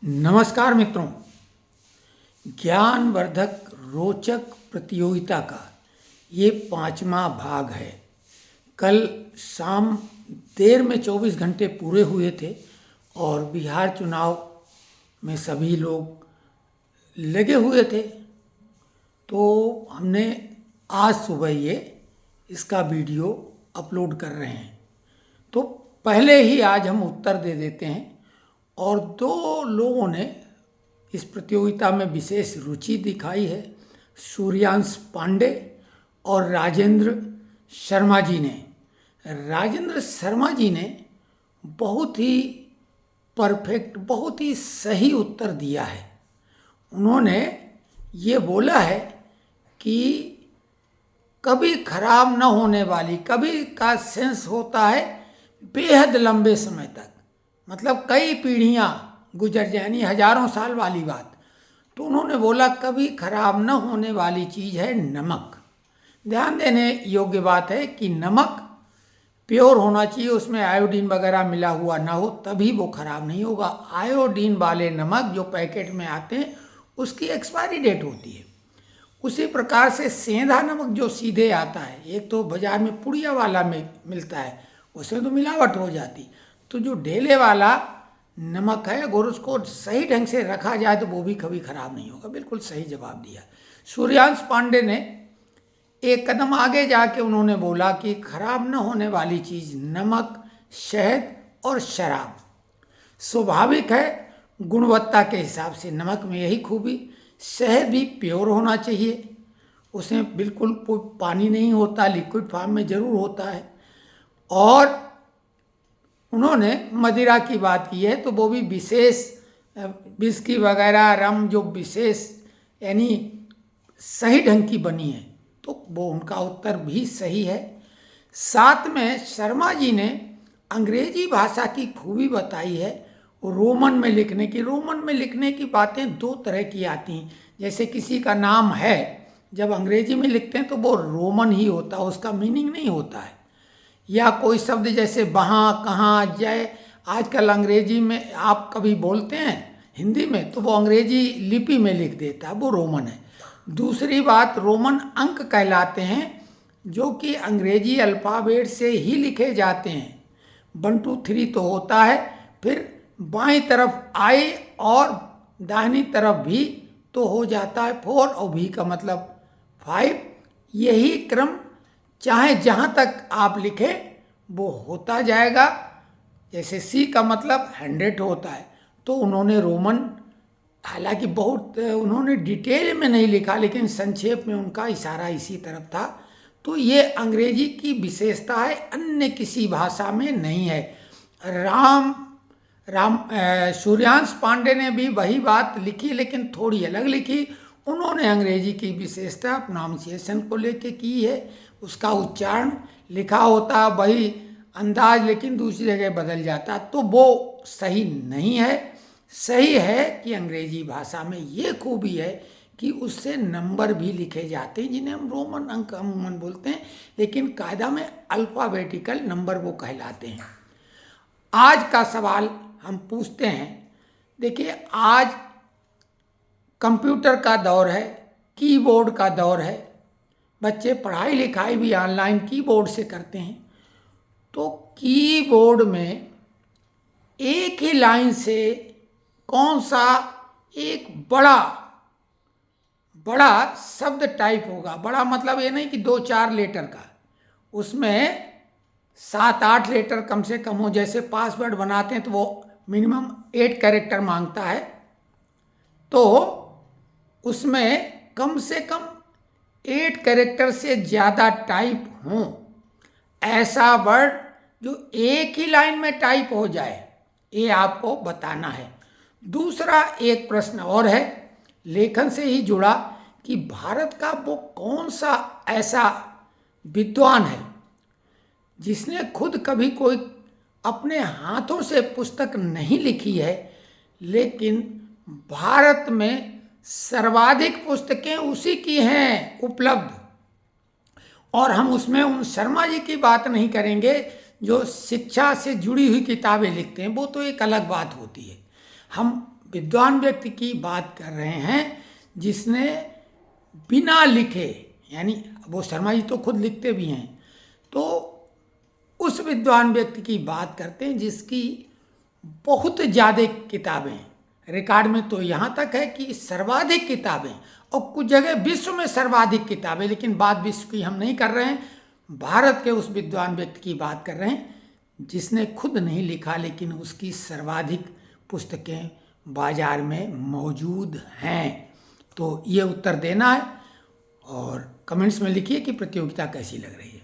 नमस्कार मित्रों, ज्ञानवर्धक रोचक प्रतियोगिता का ये 5वां भाग है। कल शाम देर में 24 घंटे पूरे हुए थे और बिहार चुनाव में सभी लोग लगे हुए थे, तो हमने आज सुबह ये इसका वीडियो अपलोड कर रहे हैं। तो पहले ही आज हम उत्तर दे देते हैं। और दो लोगों ने इस प्रतियोगिता में विशेष रुचि दिखाई है, सूर्यांश पांडे और राजेंद्र शर्मा जी ने। राजेंद्र शर्मा जी ने बहुत ही परफेक्ट, बहुत ही सही उत्तर दिया है। उन्होंने ये बोला है कि कभी खराब न होने वाली, कभी का सेंस होता है बेहद लंबे समय तक, मतलब कई पीढ़ियां गुजर जाएंगी, हजारों साल वाली बात। तो उन्होंने बोला कभी खराब न होने वाली चीज़ है नमक। ध्यान देने योग्य बात है कि नमक प्योर होना चाहिए, उसमें आयोडीन वगैरह मिला हुआ ना हो, तभी वो खराब नहीं होगा। आयोडीन वाले नमक जो पैकेट में आते हैं उसकी एक्सपायरी डेट होती है। उसी प्रकार से सेंधा नमक जो सीधे आता है, एक तो बाजार में पुड़िया वाला में मिलता है, उसमें तो मिलावट हो जाती। तो जो ढेले वाला नमक है, अगर उसको सही ढंग से रखा जाए तो वो भी कभी खराब नहीं होगा। बिल्कुल सही जवाब दिया। सूर्यांश पांडे ने एक कदम आगे जाके उन्होंने बोला कि खराब न होने वाली चीज़ नमक, शहद और शराब। स्वाभाविक है, गुणवत्ता के हिसाब से नमक में यही खूबी। शहद भी प्योर होना चाहिए, उसमें बिल्कुल कोई पानी नहीं होता, लिक्विड फॉर्म में जरूर होता है। और उन्होंने मदिरा की बात की है, तो वो भी विशेष, विस्की वगैरह रम जो विशेष यानी सही ढंग की बनी है, तो वो उनका उत्तर भी सही है। साथ में शर्मा जी ने अंग्रेजी भाषा की खूबी बताई है, रोमन में लिखने की। रोमन में लिखने की बातें दो तरह की आती हैं। जैसे किसी का नाम है, जब अंग्रेजी में लिखते हैं तो वो रोमन ही होता है, उसका मीनिंग नहीं होता है। या कोई शब्द जैसे वहाँ, कहाँ, जय, आजकल अंग्रेजी में आप कभी बोलते हैं हिंदी में तो वो अंग्रेजी लिपि में लिख देता है, वो रोमन है। दूसरी बात, रोमन अंक कहलाते हैं जो कि अंग्रेजी अल्फ़ाबेट से ही लिखे जाते हैं। 1 2 3 तो होता है, फिर बाईं तरफ आई और दाहिनी तरफ भी तो हो जाता है 4, और भी का मतलब 5। यही क्रम चाहे जहाँ तक आप लिखें वो होता जाएगा। जैसे सी का मतलब 100 होता है, तो उन्होंने रोमन, हालांकि बहुत उन्होंने डिटेल में नहीं लिखा, लेकिन संक्षेप में उनका इशारा इसी तरफ था। तो ये अंग्रेजी की विशेषता है, अन्य किसी भाषा में नहीं है। सूर्यांश पांडे ने भी वही बात लिखी, लेकिन थोड़ी अलग लिखी। उन्होंने अंग्रेजी की विशेषता प्रोनाउंसिएशन को लेके की है, उसका उच्चारण लिखा होता वही अंदाज, लेकिन दूसरी जगह बदल जाता, तो वो सही नहीं है। सही है कि अंग्रेजी भाषा में ये खूबी है कि उससे नंबर भी लिखे जाते हैं, जिन्हें हम रोमन अंक अमूमन बोलते हैं, लेकिन कायदा में अल्फ़ाबेटिकल नंबर वो कहलाते हैं। आज का सवाल हम पूछते हैं। देखिए, आज कंप्यूटर का दौर है, कीबोर्ड का दौर है, बच्चे पढ़ाई लिखाई भी ऑनलाइन कीबोर्ड से करते हैं। तो कीबोर्ड में एक ही लाइन से कौन सा एक बड़ा शब्द टाइप होगा? बड़ा मतलब ये नहीं कि 2-4 लेटर का, उसमें 7-8 लेटर कम से कम हो। जैसे पासवर्ड बनाते हैं तो वो मिनिमम 8 कैरेक्टर मांगता है, तो उसमें कम से कम 8 कैरेक्टर से ज़्यादा टाइप हों, ऐसा वर्ड जो एक ही लाइन में टाइप हो जाए, ये आपको बताना है। दूसरा एक प्रश्न और है, लेखन से ही जुड़ा, कि भारत का वो कौन सा ऐसा विद्वान है जिसने खुद कभी कोई अपने हाथों से पुस्तक नहीं लिखी है, लेकिन भारत में सर्वाधिक पुस्तकें उसी की हैं उपलब्ध। और हम उसमें उन शर्मा जी की बात नहीं करेंगे जो शिक्षा से जुड़ी हुई किताबें लिखते हैं, वो तो एक अलग बात होती है। हम विद्वान व्यक्ति की बात कर रहे हैं जिसने बिना लिखे, यानी वो शर्मा जी तो खुद लिखते भी हैं, तो उस विद्वान व्यक्ति की बात करते हैं जिसकी बहुत ज़्यादा किताबें, रिकॉर्ड में तो यहाँ तक है कि सर्वाधिक किताबें, और कुछ जगह विश्व में सर्वाधिक किताबें, लेकिन बात विश्व की हम नहीं कर रहे हैं, भारत के उस विद्वान व्यक्ति की बात कर रहे हैं जिसने खुद नहीं लिखा लेकिन उसकी सर्वाधिक पुस्तकें बाजार में मौजूद हैं। तो ये उत्तर देना है और कमेंट्स में लिखिए कि प्रतियोगिता कैसी लग रही है।